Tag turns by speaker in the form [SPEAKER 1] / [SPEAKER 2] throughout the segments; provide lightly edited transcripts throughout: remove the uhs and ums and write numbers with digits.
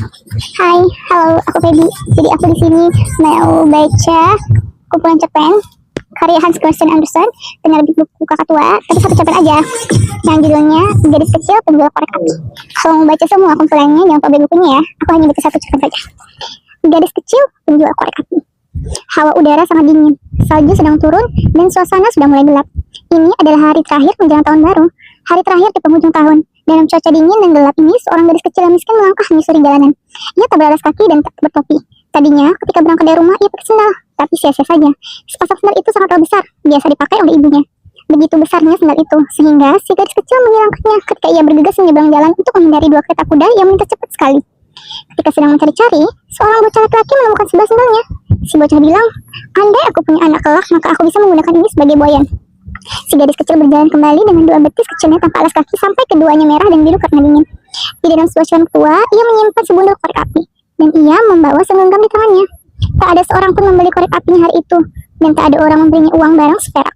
[SPEAKER 1] Hai, halo, aku Feby. Jadi aku di sini mau baca kumpulan cerpen karya Hans Christian Andersen, penerbit buku Kakak Tua, tapi satu cerpen aja yang judulnya Gadis Kecil Penjual Korek Api. Kalau mau baca semua kumpulannya jangan lupa beli bukunya ya. Aku hanya baca satu cerpen saja. Gadis Kecil Penjual Korek Api. Hawa udara sangat dingin, salju sedang turun dan suasana sudah mulai gelap. Ini adalah hari terakhir menjelang tahun baru, hari terakhir di penghujung tahun. Dalam cuaca dingin dan gelap ini, seorang gadis kecil yang miskin melangkah menyusuri jalanan. Ia tak beralas kaki dan tak bertopi. Tadinya, ketika berangkat dari rumah, ia pakai sendal, tapi sia-sia saja. Sepasang sendal itu sangatlah besar, biasa dipakai oleh ibunya. Begitu besarnya sendal itu, sehingga si gadis kecil menyilangkannya ketika ia bergegas menyeberang jalan untuk menghindari dua kereta kuda yang melintas cepat sekali. Ketika sedang mencari-cari, seorang bocah laki-laki menemukan sebelah sendalnya. Si bocah bilang, "Andai aku punya anak kelak, maka aku bisa menggunakan ini sebagai buayan." Si gadis kecil berjalan kembali dengan dua betis kecilnya tanpa alas kaki sampai keduanya merah dan biru karena dingin. Di dalam sebuah cuan tua, ia menyimpan sebundel korek api, dan ia membawa segenggam di tangannya. Tak ada seorang pun membeli korek apinya hari itu, dan tak ada orang memberinya uang barang seperak.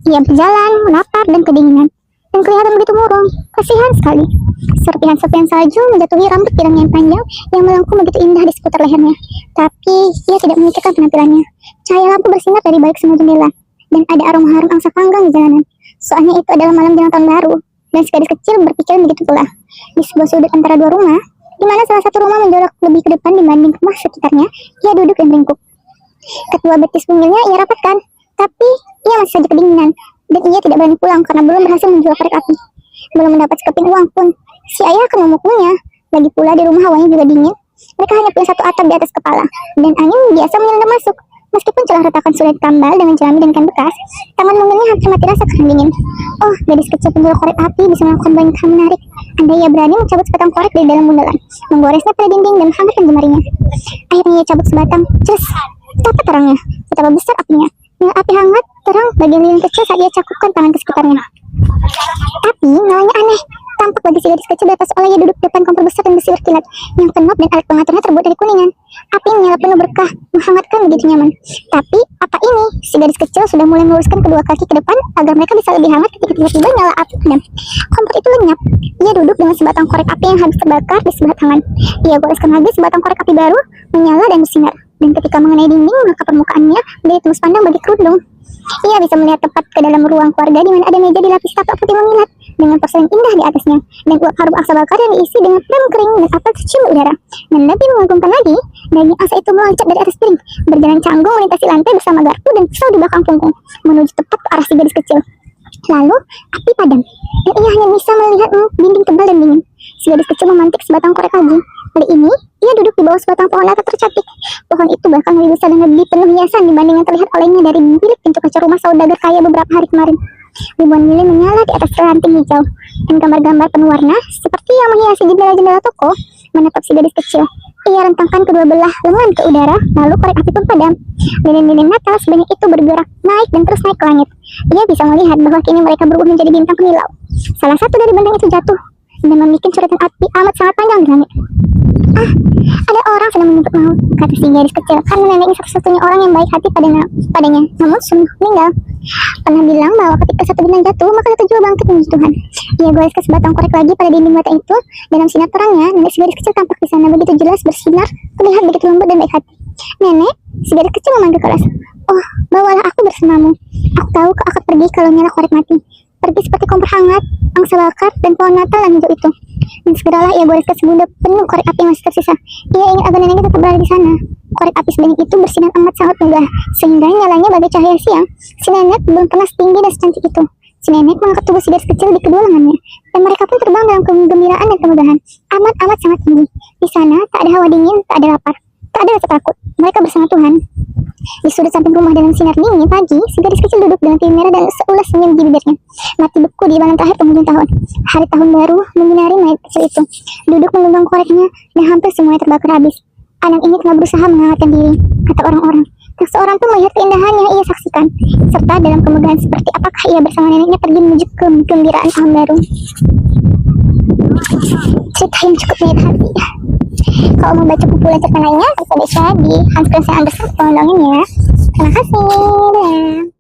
[SPEAKER 1] Ia berjalan, lapar dan kedinginan, dan kelihatan begitu murung. Kasihan sekali. Serpihan-serpihan salju menjatuhi rambut pirangnya yang panjang yang melengkung begitu indah di seputar lehernya. Tapi ia tidak memikirkan penampilannya. Cahaya lampu bersinar dari balik semua jendela, dan ada aroma harum angsa panggang di jalanan. Soalnya itu adalah malam jelang tahun baru, dan si gadis kecil berpikir begitu pula. Di sebuah sudut antara dua rumah, di mana salah satu rumah menjolok lebih ke depan dibanding rumah sekitarnya, ia duduk dan meringkuk. Kedua betis mungilnya ia rapatkan, tapi ia masih saja kedinginan, dan ia tidak berani pulang karena belum berhasil menjual korek api. Belum mendapat sekeping uang pun, si ayah akan memukulnya. Lagi pula di rumah hawanya juga dingin. Mereka hanya punya satu atap di atas kepala, dan angin biasa menyerempet masuk. Meskipun celah retakan sudah ditambal dengan jerami dan kain bekas, tangan mungilnya hampir mati rasa karena dingin. Oh, gadis kecil penjual korek api bisa melakukan banyak hal menarik. Andai ia berani mencabut sebatang korek dari dalam bundalan, menggoresnya pada dinding dan menghangatkan jemarinya. Akhirnya ia cabut sebatang, cus, betapa terangnya, betapa besar apinya. Dengan api hangat, terang bagian lilin kecil saat ia cakupkan tangan ke sekitarnya. Tapi nyalanya aneh. Tampak bagi si gadis kecil di atas oleh ia duduk depan kompor besar dan besi berkilat yang kenop dan alat pengaturnya terbuat dari kuningan. Api menyala penuh berkah, menghangatkan begitu nyaman. Tapi apa ini? Si gadis kecil sudah mulai meluruskan kedua kaki ke depan agar mereka bisa lebih hangat ketika tiba-tiba nyala api padam. Kompor itu lenyap. Ia duduk dengan sebatang korek api yang habis terbakar di sebelah tangan. Ia goreskan lagi sebatang korek api baru, menyala dan bersinar. Dan ketika mengenai dinding, maka permukaannya menjadi tembus pandang bagi kerudung. Ia bisa melihat tepat ke dalam ruang keluarga di mana ada meja dilapis tapak putih mengilat dengan porselen indah di atasnya, dan uap harum angsa bakar yang diisi dengan krem kering dan apel tercium udara. Dan lebih mengagumkan lagi, daging angsa itu meloncat dari atas piring, berjalan canggung melintasi lantai bersama garpu dan pisau di belakang punggung, menuju tepat ke arah si gadis kecil. Lalu, api padam, dan ia hanya bisa melihat dinding tebal dan dingin. Si gadis kecil memantik sebatang korek lagi. Kali ini, ia duduk di bawah sebatang pohon natal tercantik. Pohon itu bahkan lebih besar dan lebih penuh hiasan dibanding yang terlihat olehnya dari bilik pintu kaca rumah saudagar kaya beberapa hari kemarin. Ribuan lilin menyala di atas ranting hijau, dan gambar-gambar penuh warna seperti yang menghiasi jendela-jendela toko menatap si gadis kecil. Ia rentangkan kedua belah lengan ke udara, lalu korek api pun padam. Lilin-lilin Natal sebanyak itu bergerak naik dan terus naik ke langit. Ia bisa melihat bahwa kini mereka berubah menjadi bintang kemilau. Salah satu dari benteng itu jatuh dan membuat coretan api amat sangat panjang di langit. "Ah, ada orang sedang menuntut maut," kata si gadis kecil, karena neneknya satu-satunya orang yang baik hati padanya, namun sudah meninggal. Pernah bilang bahwa ketika satu bintang jatuh, maka satu jua bangkit menuju Tuhan. Ia goreskan sebatang korek lagi pada dinding bata itu. Dalam sinar terangnya, nenek si gadis kecil tampak di sana begitu jelas bersinar, terlihat begitu lembut dan baik hati. "Nenek," si gadis kecil memanggil keras. "Oh, bawalah aku bersamamu. Aku tahu kau akan pergi kalau nyala korek mati. Pergi seperti kompor hangat, angsa bakar, dan pohon natal yang hijau itu." Dan segeralah ia goreskan sebundel penuh korek api yang masih tersisa. Ia ingin agar neneknya tetap berada di sana. Korek api sebanyak itu bersinar amat sangat megah, sehingga nyalanya bagai cahaya siang. Si nenek belum pernah setinggi dan secantik itu. Si nenek mengangkat tubuh si gadis kecil di kedua lengannya, dan mereka pun terbang dalam kegembiraan dan kemegahan. Amat sangat tinggi. Di sana tak ada hawa dingin, tak ada lapar, tak ada rasa takut. Mereka bersama Tuhan. Di sudut samping rumah dalam sinar dingin pagi, si gadis kecil duduk dengan pipi merah dan seulas senyum di bibirnya. Mati beku di malam terakhir penghujung tahun. Hari tahun baru menyinari mayat kecil itu. Duduk menggenggam koreknya dan hampir semuanya terbakar habis. Anak ini telah berusaha menghangatkan diri, kata orang-orang. Tak seorang pun melihat keindahan yang ia saksikan, serta dalam kemegahan seperti apakah ia bersama neneknya pergi menuju kegembiraan tahun baru. Cerita yang cukup menyita hati. Kalau mau baca kumpulan cerpen lainnya, bisa baca di Hans Christian Andersen, tolong dongeng ya. Terima kasih. Dadah.